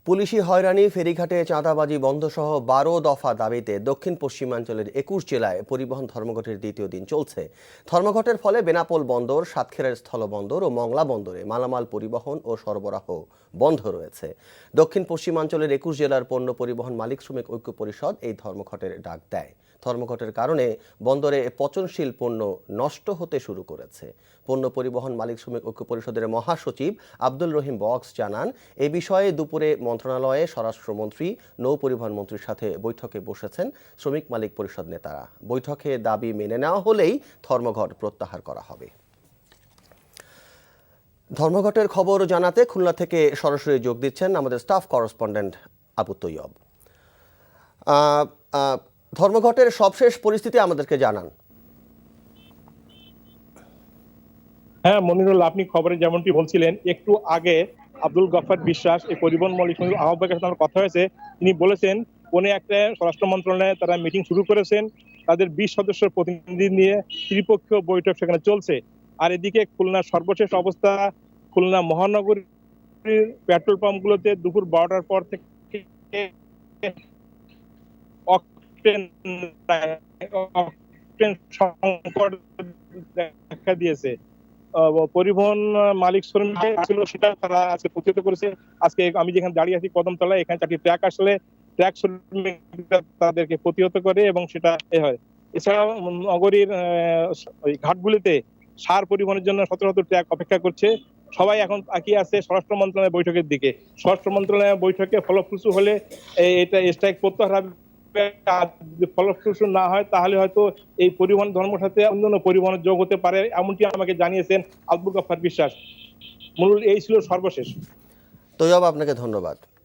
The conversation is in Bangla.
পুলিশি হয়রানি, ফেরিঘাটে চাঁদাবাজি বন্ধসহ ১২ দফা দাবিতে দক্ষিণ পশ্চিমাঞ্চলের ২১ জেলায় পরিবহন ধর্মঘটের দ্বিতীয় দিন চলছে। ধর্মঘটের ফলে বেনাপোল বন্দর, সাতক্ষীরার স্থলবন্দর ও মংলা বন্দরে মালামাল পরিবহন ও সরবরাহ বন্ধ রয়েছে। দক্ষিণ পশ্চিমাঞ্চলের ২১ জেলার পণ্য পরিবহন মালিক শ্রমিক ঐক্য পরিষদ এই ধর্মঘটের ডাক দেয়। ধর্মঘটের কারণে বন্দরে পচনশীল পণ্য নষ্ট হতে শুরু করেছে। পণ্য পরিবহন মালিক শ্রমিক ঐক্য পরিষদের মহাসচিব আব্দুল রহিম বক্স জানান, এ বিষয়ে দুপুরে মন্ত্রণালয়ে স্বরাষ্ট্রমন্ত্রী, নৌ পরিবহন মন্ত্রীর সাথে বৈঠকে বসেছেন শ্রমিক মালিক পরিষদ নেতারা। বৈঠকে দাবি মেনে নেওয়া হলেই ধর্মঘট প্রত্যাহার করা হবে। ধর্মঘটের খবর জানাতে খুলনা থেকে সরাসরি যোগ দিচ্ছেন আমাদের স্টাফ করেসপন্ডেন্ট আবু তৈয়ব। ধর্মঘটের সবশেষ পরিস্থিতি আমাদেরকে জানান। হ্যাঁ মনিরুল, আপনি খবরে যেমনটি বলছিলেন একটু আগে আব্দুল গফফার বিশ্বাস এই পরিবহন মালিক আহ্বায়কের সাথে আমার কথা হয়েছে। তিনি বলেছেন কোনে একটা স্বরাষ্ট্র মন্ত্রণালয়ে তারা মিটিং শুরু করেছেন, তাদের ২০ সদস্যের প্রতিনিধি নিয়ে ত্রিপক্ষীয় বৈঠক সেখানে চলছে। আর এদিকে খুলনার সর্বশেষ অবস্থা, খুলনা মহানগরীর পেট্রোল পাম্পগুলোতে দুপুর ১২টার পর থেকে অকটেন সংকট দেখা দিয়েছে। পরিবহন মালিক শ্রমিক ছিল সেটা তারা আজকে প্রতিহত করেছে। আজকে আমি যেখানে দাঁড়িয়ে আছি কদমতলায়, এখানে চারটি ট্রাক আসলে ট্রাক শ্রমিকরা তাদেরকে প্রতিহত করে এবং সেটা হয়। এছাড়াও নগরীর ওই ঘাটগুলিতে সার পরিবহনের জন্য শত শত ট্রাক অপেক্ষা করছে। সবাই এখন তাকিয়ে আছে স্বরাষ্ট্র মন্ত্রণালয়ের বৈঠকের দিকে। স্বরাষ্ট্র মন্ত্রণালয়ের বৈঠকে ফলপ্রসূ হলে এটা স্ট্রাইক প্রত্যাহার হবে। ফলপ্রসূ না হয় তাহলে হয়তো এই পরিবহন ধর্মের সাথে অন্যান্য পরিবহনের যোগ হতে পারে, এমনটি আমাকে জানিয়েছেন আব্দুল গফফার বিশ্বাস। মূল এই ছিল সর্বশেষ। তৈয়ব, আপনাকে ধন্যবাদ।